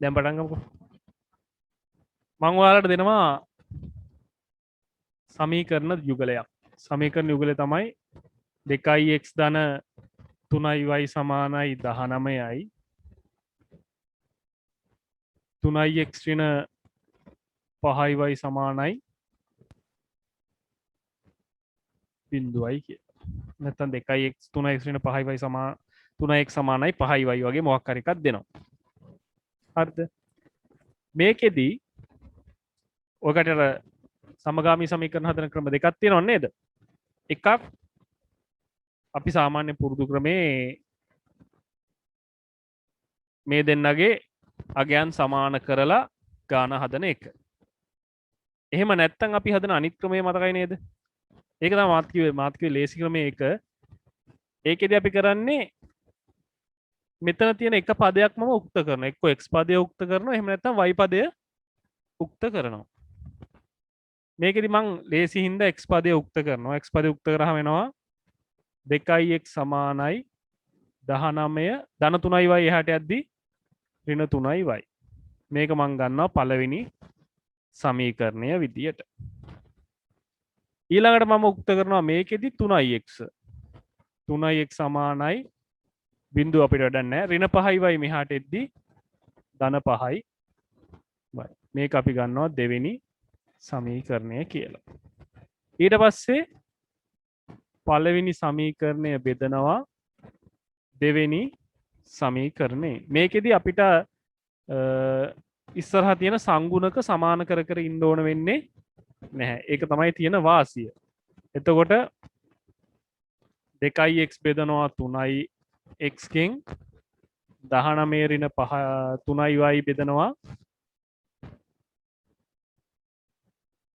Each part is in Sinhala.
දැන් පටන් ගමුකෝ. මම ඔයාලට දෙනවා සමීකරණ යුගලයක්. සමීකරණ යුගලය තමයි 2x ධන 3y සමානයි 19යි 3x ඍණ 5y සමානයි 0යි කියලා. නැත්නම් 2x 3x ඍණ 5y සමාන 3x සමානයි 5y වගේ මොකක් හරි එකක් දෙනවා. හරිද? මේකෙදි ඔකට සමගාමී සමීකරණ හදන ක්‍රම දෙකක් තියෙනව නේද? එකක් අපි සාමාන්‍ය පුරුදු ක්‍රමේ මේ දෙන්නගේ අගයන් සමාන කරලා ගාන හදන එක. එහෙම නැත්නම් අපි හදන අනිත් ක්‍රමය මතකයි නේද? ඒක තමයි මාත් කිව්වේ ලේසි ක්‍රමය එක. ඒකෙදි අපි කරන්නේ මෙතන තියෙන එක පදයක් මම උක්ත කරනවා. එක්ක x පදය උක්ත කරනවා. එහෙම නැත්නම් y පදය උක්ත කරනවා. මේකෙදි මං ලේසි හින්දා x පදය උක්ත කරනවා. x පදය උක්ත කරාම වෙනවා 2x සමානයි 19 ධන 3y එහාට යද්දී ඍණ 3y. මේක මං ගන්නවා පළවෙනි සමීකරණය විදියට. ඊළඟට මම උක්ත කරනවා මේකෙදි 3x සමානයි බිඳුව අපිට වැඩක් නැහැ. ඍණ 5y මෙහාට එද්දී ධන 5y. මේක අපි ගන්නවා දෙවෙනි සමීකරණය කියලා. ඊට පස්සේ පළවෙනි සමීකරණය බෙදනවා දෙවෙනි සමීකරණේ. මේකෙදි අපිට ඉස්සරහා තියෙන සංගුණක සමාන කර කර ඉන්න ඕන වෙන්නේ නැහැ. ඒක තමයි තියෙන වාසිය. එතකොට 2x බෙදනවා 3x කින් 19 ඍණ 3y බෙදනවා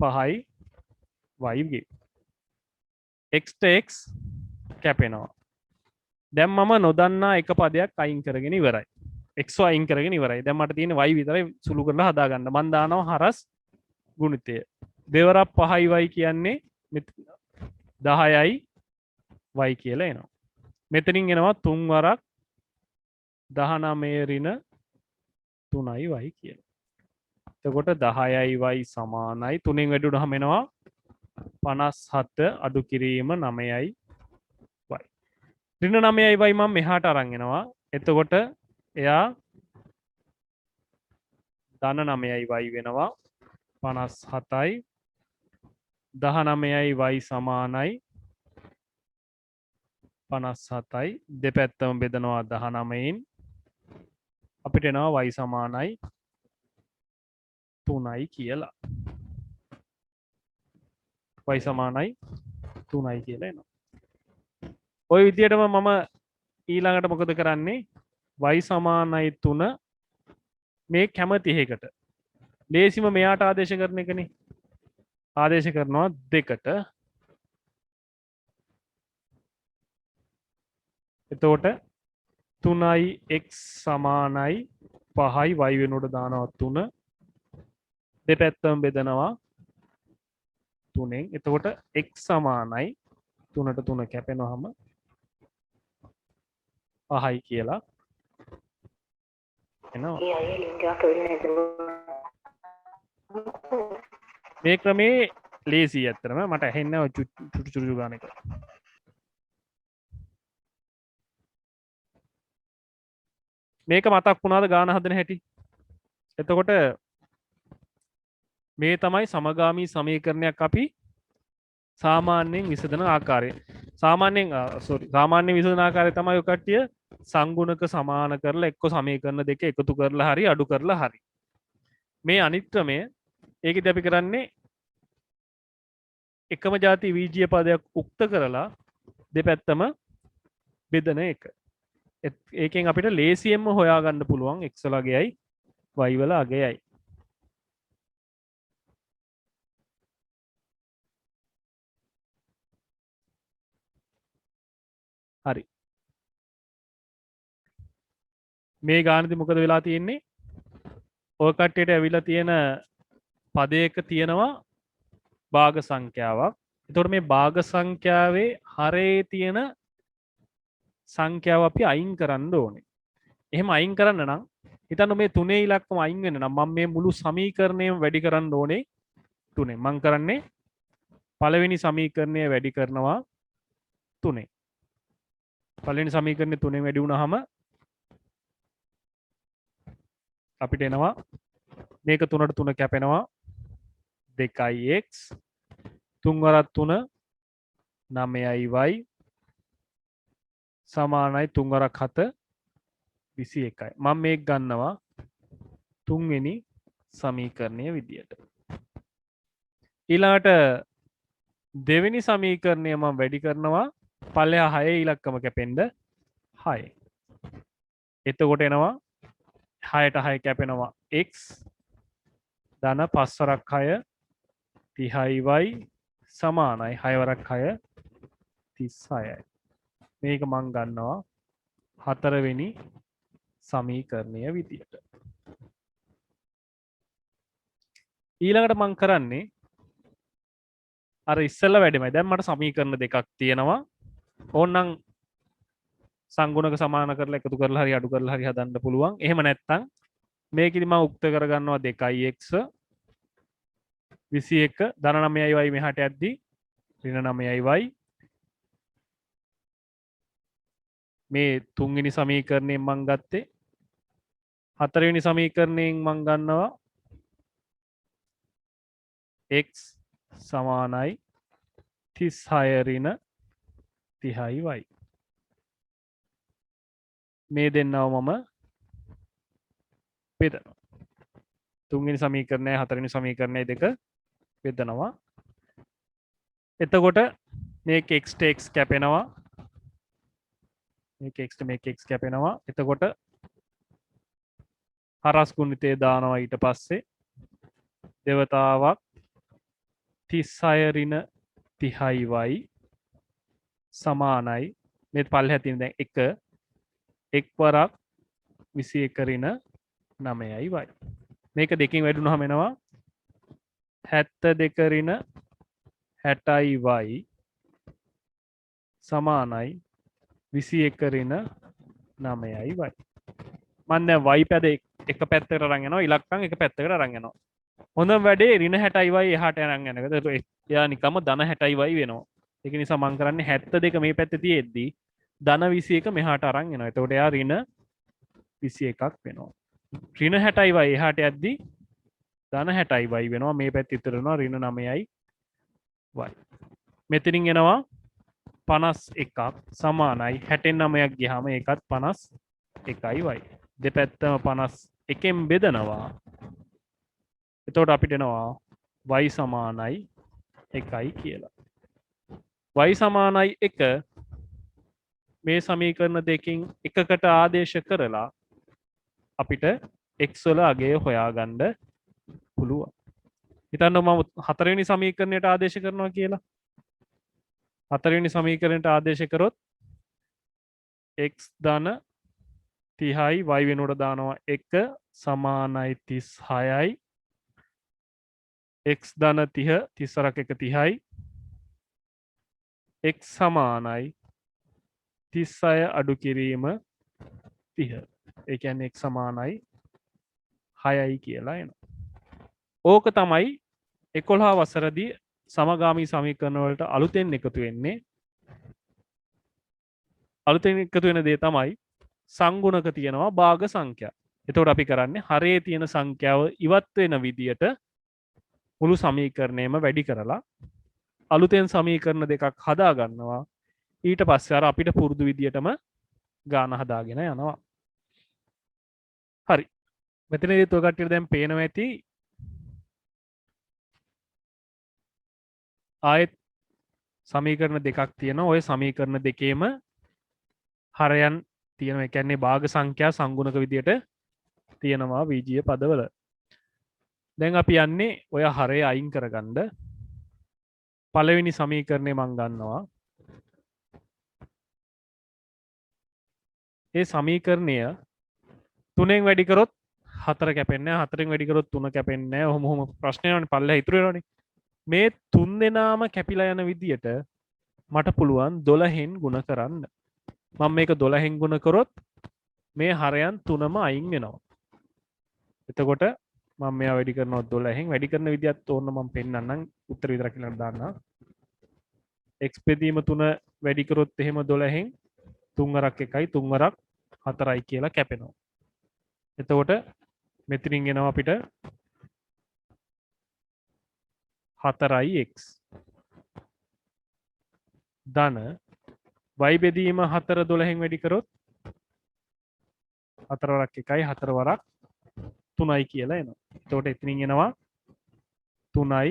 5y ගේ. x to x කැපෙනවා. දැන් මම නොදන්නා එක පදයක් අයින් කරගෙන ඉවරයි. x අයින් කරගෙන ඉවරයි. දැන් මට තියෙන y විතරයි සුළු කරලා හදාගන්න. මම දානවා හරස් ගුණිතය. දෙවරක් 5y කියන්නේ 10යි y කියලා එනවා. මෙතනින් එනවා 3 වරක් 19 ඍණ 3යි y කියලා. එතකොට 10යි y සමානයි 3න් වැඩුණාම එනවා 57 අඩු කිරීම 9යි y. ඍණ 9යි y මම මෙහාට අරන් එනවා. එතකොට එයා ධන 9යි y වෙනවා 57යි 19යි y සමානයි 57යි දෙපැත්තම බෙදනවා 19න් අපිට එනවා y සමානයි 3යි කියලා. y සමානයි 3යි කියලා එනවා. ওই විදිහටම මම ඊළඟට මොකද කරන්නේ? y සමානයි 3 මේ කැමති එකකට. ලේසිම මෙයාට ආදේශ කරන එකනේ. ආදේශ කරනවා 2කට. එතකොට 3යි x සමානයි 5යි y වෙනුවට දානවා 3. දෙපැත්තම බෙදනවා 3න්. එතකොට x සමානයි 3ට 3 කැපෙනවහම 5යි කියලා එනවා. මේ ක්‍රමේ ලේසි ඇත්තටම මට ඇහෙන්නේ නැහැ චුටු චුටු ගාන එක. මේක මතක් වුණාද ගාන හදන හැටි? එතකොට මේ තමයි සමගාමී සමීකරණයක් අපි සාමාන්‍යයෙන් විසඳන ආකාරය. සාමාන්‍ය විසඳන ආකාරය තමයි ඔය කට්ටිය සංගුණක සමාන කරලා එක්ක සමීකරණ දෙක එකතු කරලා හරි අඩු කරලා හරි. මේ අනිත් ක්‍රමය ඒකෙදි අපි කරන්නේ එකම ಜಾති වීජීය පදයක් උක්ත කරලා දෙපැත්තම බෙදන එක. ඒකෙන් අපිට ලේසියෙන්ම හොයාගන්න පුළුවන් x වල අගයයි y වල අගයයි. හරි. මේ ගානදී මොකද වෙලා තියෙන්නේ? ඔය කට්ටියට ඇවිල්ලා තියෙන පදයක තියෙනවා භාග සංඛ්‍යාවක්. එතකොට මේ භාග සංඛ්‍යාවේ හරේ තියෙන සංඛ්‍යාව අපි අයින් කරන්න ඕනේ. එහෙම අයින් කරන්න නම් හිතන්න මේ තුනේ ඉලක්කම අයින් වෙන්න නම් මම මේ මුළු සමීකරණයම වැඩි කරන්න ඕනේ තුනේ. මම කරන්නේ පළවෙනි සමීකරණය වැඩි කරනවා තුනේ. පළවෙනි සමීකරණය තුනෙන් වැඩි වුණාම අපිට එනවා මේක 3ට 3 කැපෙනවා 2x 3 වරක් 3 9y සමානයි 3 වරක් 7 21යි. මම මේක ගන්නවා තුන්වෙනි සමීකරණය විදියට. ඊළඟට දෙවෙනි සමීකරණය මම වැඩි කරනවා පල්ලෙහා 6 ඉලක්කම කැපෙන්න 6. එතකොට එනවා 6ට 6 කැපෙනවා x ධන 5 වරක් 6 30y සමානයි 6 වරක් 6 36යි. මේක මං ගන්නවා හතරවෙනි සමීකරණය විදියට. ඊළඟට මං කරන්නේ අර ඉස්සෙල්ලා වැඩිමයි. දැන් මට සමීකරණ දෙකක් තියෙනවා. ඕනනම් සංගුණක සමාන කරලා එකතු කරලා හරි අඩු කරලා හරි හදන්න පුළුවන්. එහෙම නැත්නම් මේකෙදි මම උක්ත කරගන්නවා 2x 21 ධන 9y මෙහාට යද්දි ඍණ 9y මේ තුන්වෙනි සමීකරණයෙන් මං ගත්තේ හතරවෙනි සමීකරණයෙන් මං ගන්නවා x සමානයි 36 ඍණ 30y. මේ දෙන්නව මම බෙදනවා. තුන්වෙනි සමීකරණය හතරවෙනි සමීකරණය දෙක බෙදනවා. එතකොට මේක x x කැපෙනවා. මේක x කැපෙනවා. එතකොට හරස් ගුණිතය දානවා ඊට පස්සේ දෙවතාවක් 36 ඍණ 30y සමානයි මේ පල්ලෙහා තියෙන දැන් 1 එක් වරක් 21 ඍණ 9y. මේක දෙකෙන් වැඩුණාම එනවා 72 ඍණ 60y සමානයි 21 ඍණ 9y. මම දැන් y පැද එක පැත්තකට අරන් යනවා ඉලක්කම් එක පැත්තකට අරන් යනවා. හොඳම වැඩේ ඍණ 60y එහාට අරන් යන එක. ඒක එයා නිකම්ම ධන 60y වෙනවා. ඒක නිසා මම කරන්නේ 72 මේ පැත්තේ තියෙද්දි ධන 21 මෙහාට අරන් එනවා. එතකොට එයා ඍණ 21ක් වෙනවා. ඍණ 60y එහාට යද්දි ධන 60y වෙනවා. මේ පැත්තේ ඉතුරු වෙනවා ඍණ 9y. මෙතනින් එනවා 51ක් සමානයි 69ක් ගියාම ඒකත් 51යි. දෙපැත්තම 51න් බෙදනවා. එතකොට අපිට එනවා y සමානයි 1යි කියලා. y සමානයි 1 මේ සමීකරණ දෙකෙන් එකකට ආදේශ කරලා අපිට x වල අගය හොයාගන්න පුළුවන්. හිතන්න මම හතරවෙනි සමීකරණයට ආදේශ කරනවා කියලා. හතරවෙනි සමීකරණයට ආදේශ කරොත් x ධන 30යි y වෙනුවට දානවා 1 සමානයි 36යි x ධන 30 30ක් 1 30යි x සමානයි 36 අඩු කිරීම 30. ඒ කියන්නේ x සමානයි 6යි කියලා එනවා. ඕක තමයි 11 වසරදී සමගාමී සමීකරණ වලට අලුතෙන් එකතු වෙන්නේ. අලුතෙන් එකතු වෙන දේ තමයි සංගුණක තියෙනවා භාග සංඛ්‍යා. එතකොට අපි කරන්නේ හරේ තියෙන සංඛ්‍යාව ඉවත් වෙන විදියට මුළු සමීකරණයම වැඩි කරලා අලුතෙන් සමීකරණ දෙකක් හදා ගන්නවා. ඊට පස්සේ අර අපිට පුරුදු විදියටම ගාන හදාගෙන යනවා. හරි. මෙතනදීත් ඔය කට්ටියට දැන් පේනවා ඇති ආයෙත් සමීකරණ දෙකක් තියෙනවා. ওই සමීකරණ දෙකේම හරයන් තියෙනවා. ඒ කියන්නේ භාග සංඛ්‍යා සංගුණක විදියට තියෙනවා බීජීය පදවල. දැන් අපි යන්නේ ඔය හරය අයින් කරගන්න. පළවෙනි සමීකරණය මම ගන්නවා. ඒ සමීකරණය 3ෙන් වැඩි කරොත් 4 කැපෙන්නේ නැහැ. 4ෙන් වැඩි කරොත් 3 කැපෙන්නේ නැහැ. ඔහොම ප්‍රශ්න එනවනේ පල්ලෙහා ඉතුරු වෙනවනේ. මේ 3 දෙනාම කැපිලා යන විදියට මට පුළුවන් 12න් ගුණ කරන්න. මම මේක 12න් ගුණ කරොත් මේ හරයන් තුනම අයින් වෙනවා. එතකොට මම මෙයා වැඩි කරනවා 12න්. වැඩි කරන විදිහත් ඕන්න මම පෙන්නන්නම්. උත්තර විතරක් කියලා දාන්න. x බෙදීම 3 වැඩි කරොත් එහෙම 12න් 3 වරක් 1යි 3 වරක් 4යි කියලා කැපෙනවා. එතකොට මෙතනින් එනවා අපිට 4x ධන y බෙදීම 4 12න් වැඩි කරොත් 4 වරක් 1යි 4 වරක් 3යි කියලා එනවා. එතකොට එතනින් එනවා 3යි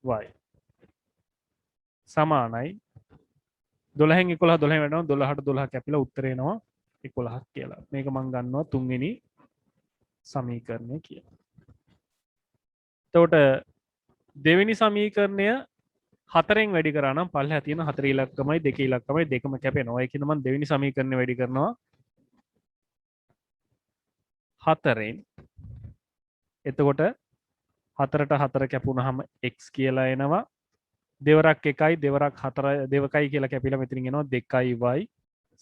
y සමානයි 12න් 11 12 වෙනවා 12ට 12 කැපිලා උත්තරේ එනවා 11ක් කියලා. මේක මම ගන්නවා තුන්වෙනි සමීකරණය කියලා. එතකොට දෙවෙනි සමීකරණය 4න් වැඩි කරා නම් පල්ලෙහා තියෙන 4 ඉලක්කමයි 2 ඉලක්කමයි දෙකම කැපෙනවා. ඒකින්ද මම දෙවෙනි සමීකරණය වැඩි කරනවා 4න්. එතකොට 4ට 4 කැපුණාම x කියලා එනවා. දෙවරක් 1යි දෙවරක් 4 දෙවකයි කියලා කැපිලා මෙතනින් එනවා 2y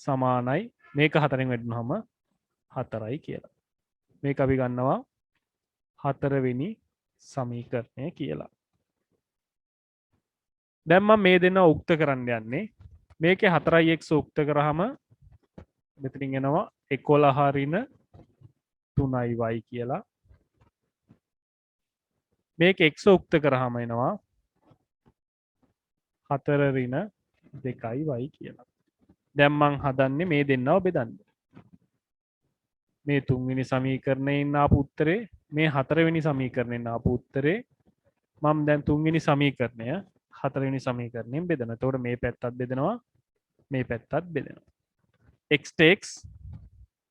සමානයි මේක 4න් වැඩිුනහම 4යි කියලා. මේක අපි ගන්නවා 4 වෙනි සමීකරණය කියලා. දැන් මම මේ දෙන්න උක්ත කරන්න යන්නේ. මේකේ 4x උක්ත කරාම මෙතනින් එනවා 11 ඍණ 3y කියලා. මේක x උක්ත කරාම එනවා 4 ඍණ 2y කියලා. දැන් මං හදන්නේ මේ දෙන්නව බෙදන්න. මේ තුන්වෙනි සමීකරණයෙන් ආපු උත්තරේ මේ හතරවෙනි සමීකරණයෙන් ආපු උත්තරේ මම දැන් තුන්වෙනි සමීකරණය හතරවෙනි සමීකරණයෙන් බෙදනවා. එතකොට මේ පැත්තත් බෙදනවා මේ පැත්තත් බෙදෙනවා. x x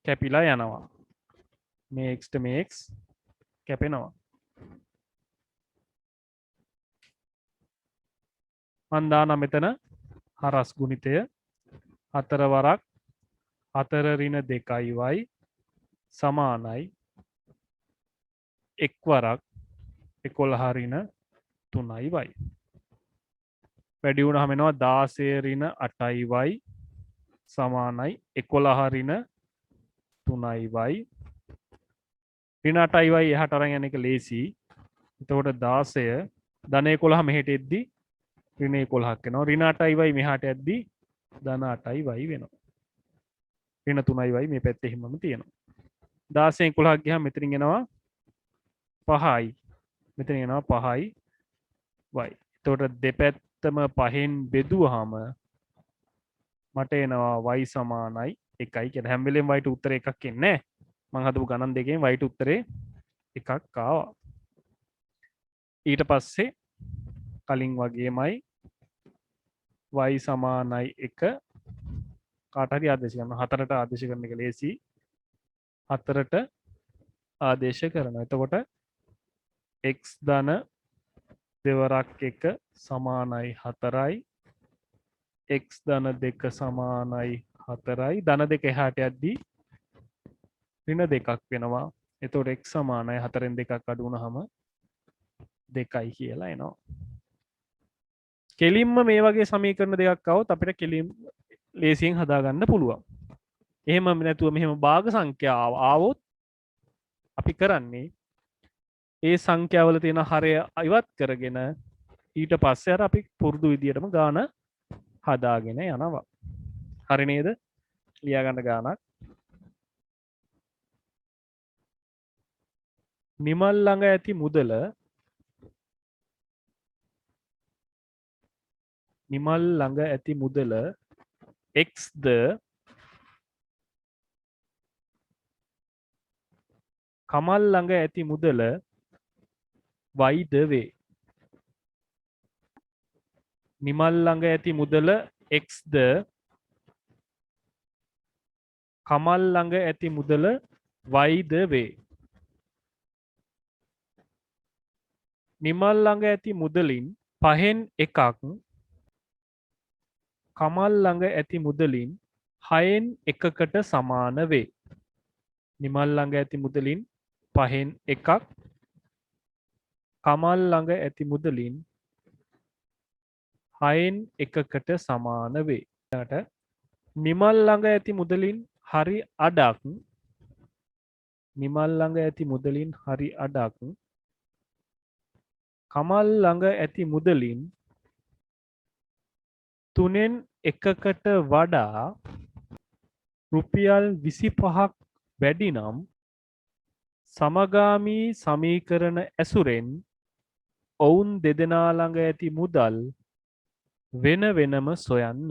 කැපිලා යනවා. මේ x මේ x කැපෙනවා. මන් දාන මෙතන හරස් ගුණිතය 4 වරක් 4 ඍණ 2y සමානයි 1 වරක් 11 ඍණ 3y. වැඩි වුණාම එනවා 16 ඍණ 8y සමානයි 11 ඍණ 3y. ඍණ 8y එහාට අරන් යන එක ලේසි. එතකොට 16 ධන 11 මෙහෙට එද්දි ඍණ 11ක් වෙනවා. ඍණ 8y මෙහාට යද්දි ධන 8y වෙනවා. ඍණ 3y මේ පැත්තේ හිමම තියෙනවා. 16 11ක් ගියාම මෙතනින් එනවා 5යි. මෙතන එනවා 5යි y. එතකොට දෙපැත්තම 5න් බෙදුවාම මට එනවා y සමානයි 1යි කියලා. හැම වෙලෙම y ට උත්තරේ එකක් එන්නේ නැහැ. මම හදපු ගණන් දෙකෙන් y ට උත්තරේ එකක් ආවා. ඊට පස්සේ කලින් වගේමයි y සමානයි 1 කාට හරි ආදේශ කරනවා. 4ට ආදේශ කරන එක ලේසි. 4ට ආදේශ කරනවා. එතකොට x ධන දෙවරක් 1 සමානයි 4යි. x ධන 2 සමානයි 4යි. ධන 2 එහාට යද්දී ඍණ 2ක් වෙනවා. එතකොට x සමානයි 4න් 2ක් අඩු වුණාම 2යි කියලා එනවා. කෙලින්ම මේ වගේ සමීකරණ දෙකක් આવොත් අපිට කෙලින් ලේසියෙන් හදාගන්න පුළුවන්. එහෙම නැතුව මෙහෙම භාග සංඛ්‍යාව ආවොත් අපි කරන්නේ ඒ සංඛ්‍යාවල තියෙන හරය ඉවත් කරගෙන ඊට පස්සේ අර අපි පුරුදු විදියටම ගාන හදාගෙන යනවා. හරි නේද? ලියා ගන්න ගානක්. නිමල් ළඟ ඇති මුදල නිමල් ළඟ ඇති මුදල x ද කමල් ළඟ ඇති මුදල y ද වේ. නිමල් ළඟ ඇති මුදල x ද කමල් ළඟ ඇති මුදල y ද වේ. නිමල් ළඟ ඇති මුදලින් 5න් එකක් කමල් ළඟ ඇති මුදලින් 6න් එකකට සමාන වේ. නිමල් ළඟ ඇති මුදලින් 5න් එකක් කමල් ළඟ ඇති මුදලින් 6න් එකකට සමාන වේ. නිමල් ළඟ ඇති මුදලින් හරි අඩක් නිමල් ළඟ ඇති මුදලින් හරි අඩක් කමල් ළඟ ඇති මුදලින් තුනෙන් එකකට වඩා රුපියල් 25ක් වැඩි නම් සමගාමී සමීකරණ ඇසුරෙන් ඔවුන් දෙදෙනා ළඟ ඇති මුදල් වෙන වෙනම සොයන්න.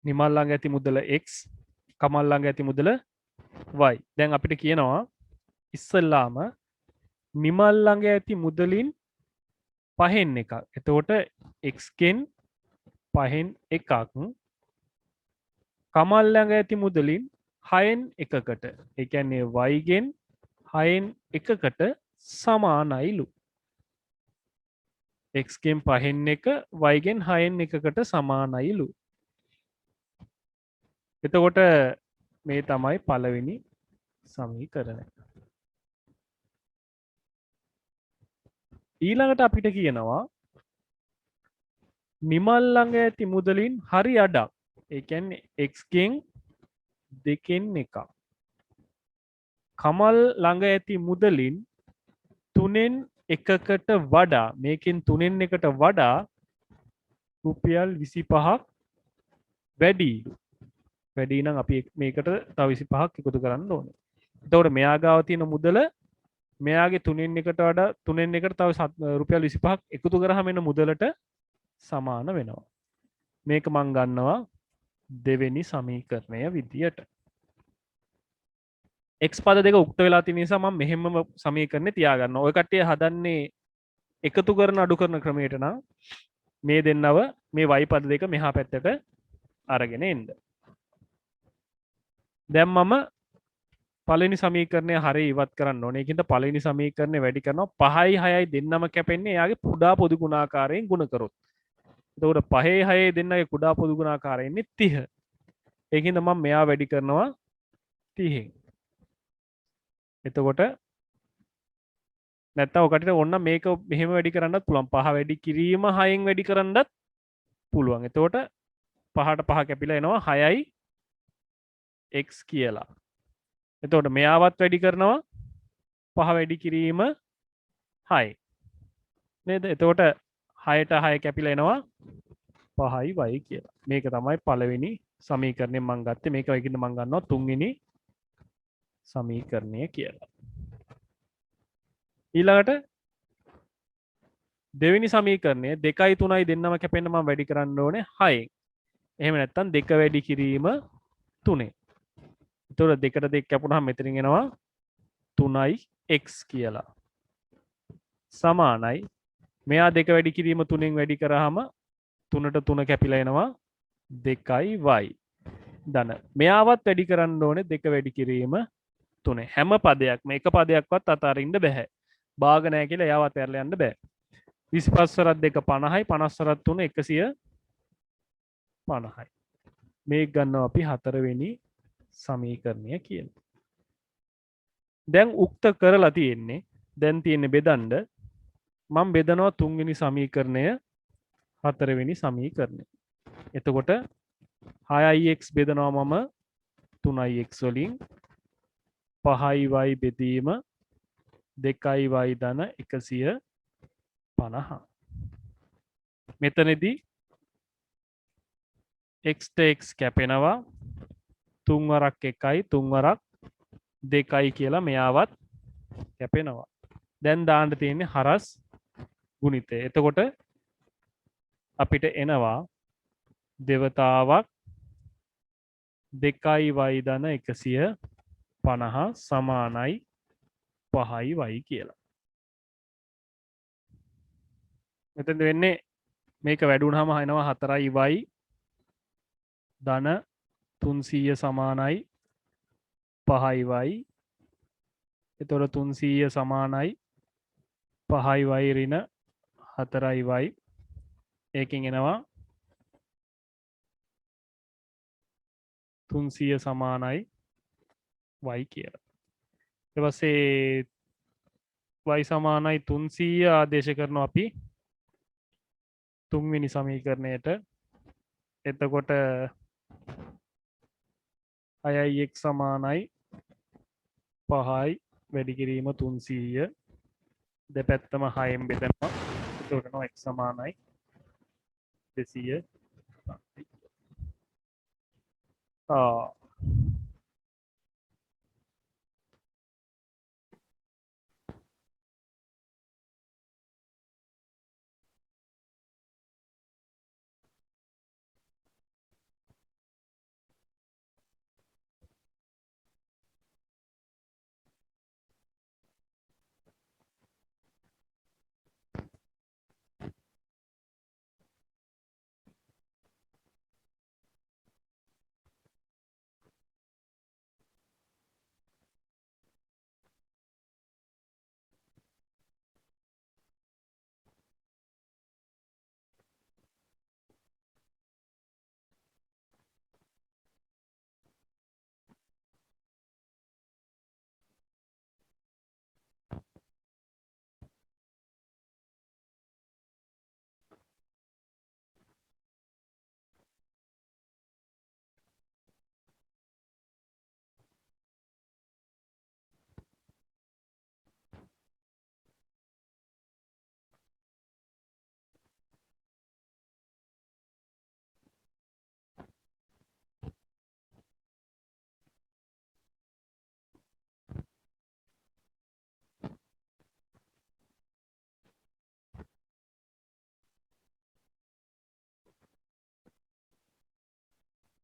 නිමල් ළඟ ඇති මුදල x කමල් ළඟ ඇති මුදල y. දැන් අපිට කියනවා ඉස්සල්ලාම නිමල් ළඟ ඇති මුදලින් පහෙන් එකක්. එතකොට x ගෙන් පහෙන් එකක් කමල් ළඟ ඇති මුදලින් 6න් එකකට. ඒ කියන්නේ y ගෙන් 6න් එකකට සමානයිලු. x ගෙන් පහෙන් එක y ගෙන් 6න් එකකට සමානයිලු. එතකොට මේ තමයි පළවෙනි සමීකරණය. ඊළඟට අපිට කියනවා නිමල් ළඟ ඇති මුදලින් හරි අඩක්. ඒ කියන්නේ x ගෙන් දෙකෙන් එකක්. කමල් ළඟ ඇති මුදලින් තුනෙන් එකකට වඩා මේකෙන් තුනෙන් එකට වඩා රුපියල් 25ක් වැඩිලු. වැඩි නම් අපි මේකට තව 25ක් එකතු කරන්න ඕනේ. එතකොට මෙයා ගාව තියෙන මුදල මෙයාගේ තුනෙන් එකට වඩා තුනෙන් එකට තව රුපියල් 25ක් එකතු කරාම එන මුදලට සමාන වෙනවා. මේක මං ගන්නවා දෙවෙනි සමීකරණය විදියට. x පද දෙක උක්ත වෙලා තියෙන නිසා මම මෙහෙම සමීකරණේ තියාගන්නවා. ඔය කට්ටිය හදන්නේ එකතු කරන අඩු කරන ක්‍රමයට නම් මේ දෙන්නව මේ y පද දෙක මෙහා පැත්තට අරගෙන එන්න. දැන් මම පළවෙනි සමීකරණය හරිය ඉවත් කරන්න ඕනේ. ඒකින්ද පළවෙනි සමීකරණය වැඩි කරනවා 5යි 6යි දෙන්නම කැපෙන්නේ එයාගේ කුඩා පොදු ගුණාකාරයෙන් ගුණ කරොත්. එතකොට 5යි 6යි දෙන්නගේ කුඩා පොදු ගුණාකාරය ඉන්නේ 30. ඒකින්ද මම මෙයා වැඩි කරනවා 30න්. එතකොට නැත්තම් ඔකට ඕන්න මේක මෙහෙම වැඩි කරන්නත් පුළුවන්. 5 වැඩි කිරීම 6න් වැඩි කරන්නත් පුළුවන්. එතකොට 5ට 5 කැපිලා එනවා 6යි x කියලා. එතකොට මෙයාවත් වැඩි කරනවා 5 වැඩි කිරීම 6 නේද? එතකොට 6ට 6 කැපිලා එනවා 5යි y කියලා. මේක තමයි පළවෙනි සමීකරණයෙන් මම ගත්තේ. මේක වයිකින්ද මම ගන්නවා තුන්වෙනි සමීකරණය කියලා. ඊළඟට දෙවෙනි සමීකරණය 2යි 3යි දෙන්නම කැපෙන්න මම වැඩි කරන්න ඕනේ 6න්. එහෙම නැත්නම් 2 වැඩි කිරීම 3. එතකොට 2ට 2 කැපුණාම මෙතනින් එනවා 3යි x කියලා. සමානයි මෙයා 2 වැඩි කිරීම 3න් වැඩි කරාම 3ට 3 කැපිලා එනවා 2යි y. ධන මෙයාවත් වැඩි කරන්න ඕනේ 2 වැඩි කිරීම 3. හැම පදයක්ම එක පදයක්වත් අතාරින්න බෑ. භාග නැහැ කියලා එයාවත් ඇරලා යන්න බෑ. 25 වරක් 2 50යි 50 වරක් 3 150යි. මේක ගන්නවා අපි හතරවෙනි සමීකරණය කියලා. දැන් උක්ත කරලා තියෙන්නේ දැන් තියෙන්නේ බෙදන්න මම බෙදනවා තුන්වෙනි සමීකරණය හතරවෙනි සමීකරණය. එතකොට 6ix බෙදනවා මම 3ix වලින් 5y බෙදීම 2y ධන 150. මෙතනදී x x කැපෙනවා 3 වරක් 1යි 3 වරක් 2යි කියලා මෙයාවත් කැපෙනවා. දැන් දාන්න තියෙන්නේ හරස් ගුණිතය. එතකොට අපිට එනවා දෙවතාවක් 2යි y ධන 150 සමානයි 5යි y කියලා. මෙතෙන්ද වෙන්නේ මේක වැඩුණාම එනවා 4යි y ධන 300 සමානයි 5යි y. එතකොට 300 සමානයි 5යි y ඍණ 4යි y. ඒකෙන් එනවා 300 සමානයි y කියලා. ඊට පස්සේ y සමානයි 300 ආදේශ කරනවා අපි තුන්වෙනි සමීකරණයට. එතකොට 6x සමානයි 5යි වැඩි කිරීම 300 දෙපැත්තම 6න් බෙදනවා. එතකොට නෝ x සමානයි 200.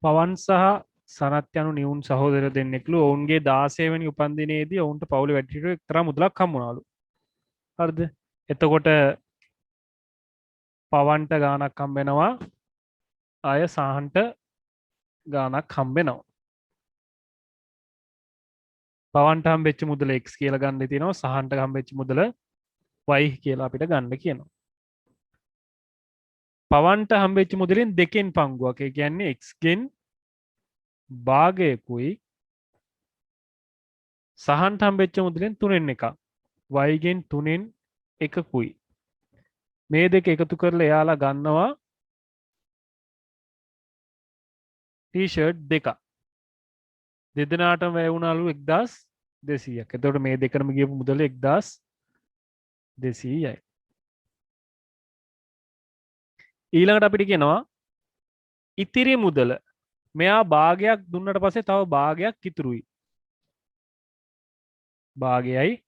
පවන් සහ සනත් යනු නිවුන් සහෝදර දෙන්නෙක්ලු. ඔවුන්ගේ 16 වෙනි උපන්දිනයේදී ඔවුන්ට පවුලේ වැඩිහිටියෝ එක්තරා මුදලක් හම්බුණාලු. හරිද? එතකොට පවන්ට ගාණක් හම්බෙනවා, අය සහන්ට ගාණක් හම්බෙනවා. පවන්ට හම්බෙච්ච මුදල x කියලා ගන්න තියෙනවා, සහන්ට හම්බෙච්ච මුදල y කියලා අපිට ගන්න කියනවා. පවන්ට හම්බෙච්ච මුදලින් දෙකෙන් පංගුවක්. ඒ කියන්නේ x ගෙන් භාගයකුයි සහන්ට හම්බෙච්ච මුදලින් 3න් එකක් y ගෙන් 3න් එකකුයි. මේ දෙක එකතු කරලා එයාලා ගන්නවා ටී-ෂර්ට් දෙකක්. දෙදෙනාටම වැය වුණාලු 1200ක්. එතකොට මේ දෙකම ගියපු මුදල 1200යි. ඊළඟට අපිට කියනවා ඉතිරි මුදල. මෙයා භාගයක් දුන්නට පස්සේ තව භාගයක් ඉතුරුයි. භාගයයි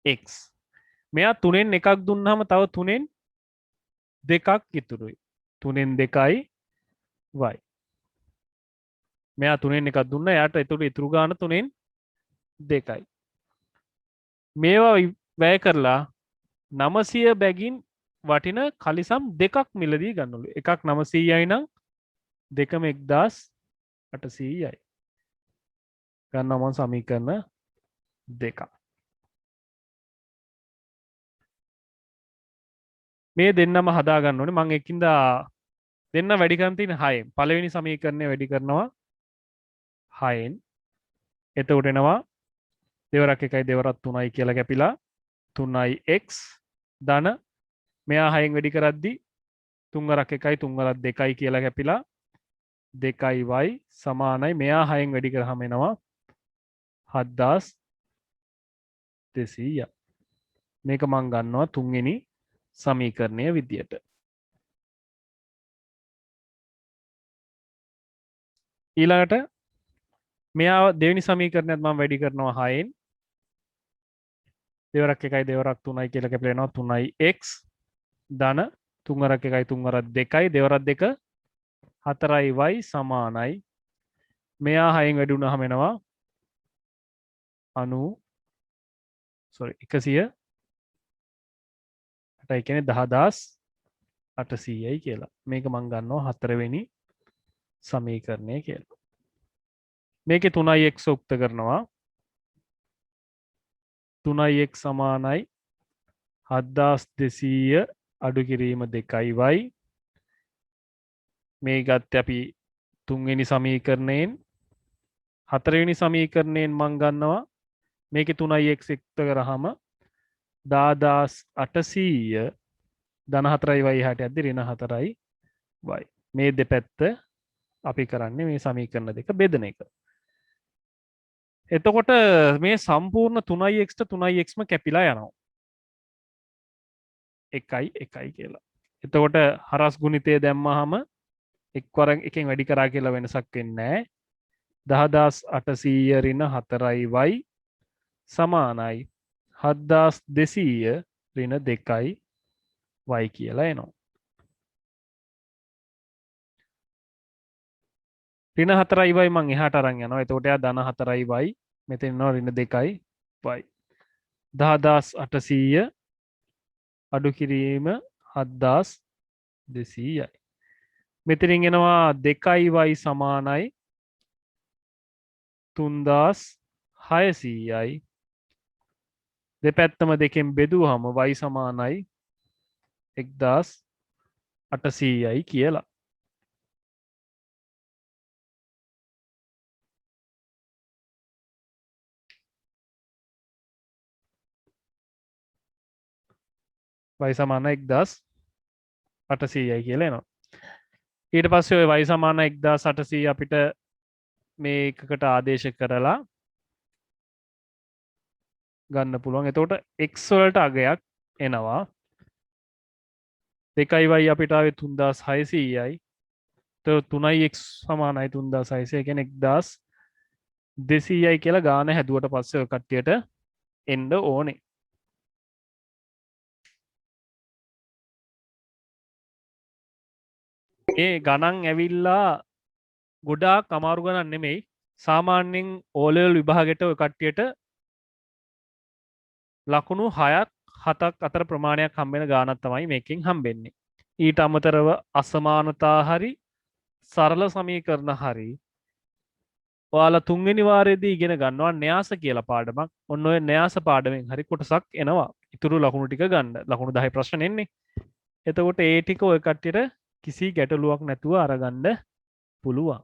x. මෙයා 3න් එකක් දුන්නාම තව 3න් දෙකක් ඉතුරුයි. 3න් 2යි y. මෙයා 3න් එකක් දුන්නා. එයාට එතකොට ඉතුරු ගාන 3න් 2යි. මේවා වැය කරලා 900 බැගින් වටින කලිසම් දෙකක් මිලදී ගන්නලු. එකක් 900යි නම් දෙකම 1800යි. ගන්නවා මම සමීකරණ දෙකක්. මේ දෙන්නම හදා ගන්න ඕනේ. මම එකින්ද දෙන්න වැඩි කරන් තියෙන 6න්. පළවෙනි සමීකරණය වැඩි කරනවා 6න්. එතකොට එනවා දෙවරක් 1යි දෙවරක් 3යි කියලා කැපිලා 3x ධන මෙයා 6න් වැඩි කරද්දි 3 වරක් 1යි 3 වරක් 2යි කියලා කැපිලා 2y සමානයි. මෙයා 6න් වැඩි කරාම එනවා 7200. මේක මං ගන්නවා තුන්වෙනි සමීකරණය විදියට. ඊළඟට මෙයා දෙවෙනි සමීකරණයත් මම වැඩි කරනවා 6න්. දෙවරක් 1යි දෙවරක් 3යි කියලා කැපිලා එනවා 3x ධන 3 වරක් 1යි 3 වරක් 2යි දෙවරක් 2 4y සමානයි. මෙයා 6න් වැඩි වුණාම එනවා 100 ඒ කියන්නේ 10800යි කියලා. මේක මං ගන්නවා හතරවෙනි සමීකරණය කියලා. මේකේ 3x උක්ත කරනවා. 3x සමානයි 7200 අඩු කිරීම 2y. මේ ගත්තේ අපි තුන්වෙනි සමීකරණයෙන්. හතරවෙනි සමීකරණයෙන් මං ගන්නවා මේක 3x එකතු කරාම 10800 ධන 4යි y හට යද්දි ඍණ 4යි y. මේ දෙපැත්ත අපි කරන්නේ මේ සමීකරණ දෙක බෙදන එක. එතකොට මේ සම්පූර්ණ 3x ට 3xම කැපිලා යනවා. 1 කියලා. එතකොට හරස් ගුණිතය දැම්මහම එක්වර එකෙන් වැඩි කරා කියලා වෙනසක් වෙන්නේ නැහැ. 10800 ඍණ 4යි y සමානයි 7200 ඍණ 2යි y කියලා එනවා. ඍණ 4යි y මං එහාට අරන් යනවා. එතකොට එයා ධන 4යි y මෙතන එනවා ඍණ 2යි y. 10800 අඩු කිරීම 7200යි. මෙතනින් එනවා 2යි y සමානයි 3600යි. දෙපැත්තම දෙකෙන් බෙදුවහම y සමානයි 1800යි කියලා. y සමාන 1800යි කියලා එනවා. ඊට පස්සේ ඔය y සමාන 1800 අපිට මේ එකකට ආදේශ කරලා ගන්න පුළුවන්. එතකොට x වලට අගයක් එනවා. 2යි y අපිට ආවේ 3600යි. එතකොට 3යි x සමානයි 3600. ඒ කියන්නේ 1200යි කියලා ගාන හැදුවට පස්සේ ඔය කට්ටියට එන්න ඕනේ. ඒ ගණන් ඇවිල්ලා ගොඩාක් අමාරු ගණන් නෙමෙයි. සාමාන්‍යයෙන් O level විභාගෙට ඔය කට්ටියට ලකුණු 6ක් 7ක් අතර ප්‍රමාණයක් හම්බෙන ගානක් තමයි මේකෙන් හම්බෙන්නේ. ඊට අමතරව අසමානතා හරි සරල සමීකරණ හරි ඔයාලා තුන්වෙනි වාරයේදී ඉගෙන ගන්නවා න්‍යාස කියලා පාඩමක්. ඔන්න ඔය න්‍යාස පාඩමෙන් හරි කොටසක් එනවා. ඉතුරු ලකුණු ටික ගන්න. ලකුණු 10 ප්‍රශ්න එන්නේ. එතකොට ඒ ටික ඔය කට්ටියට කිසි ගැටලුවක් නැතුව අරගන්න පුළුවන්.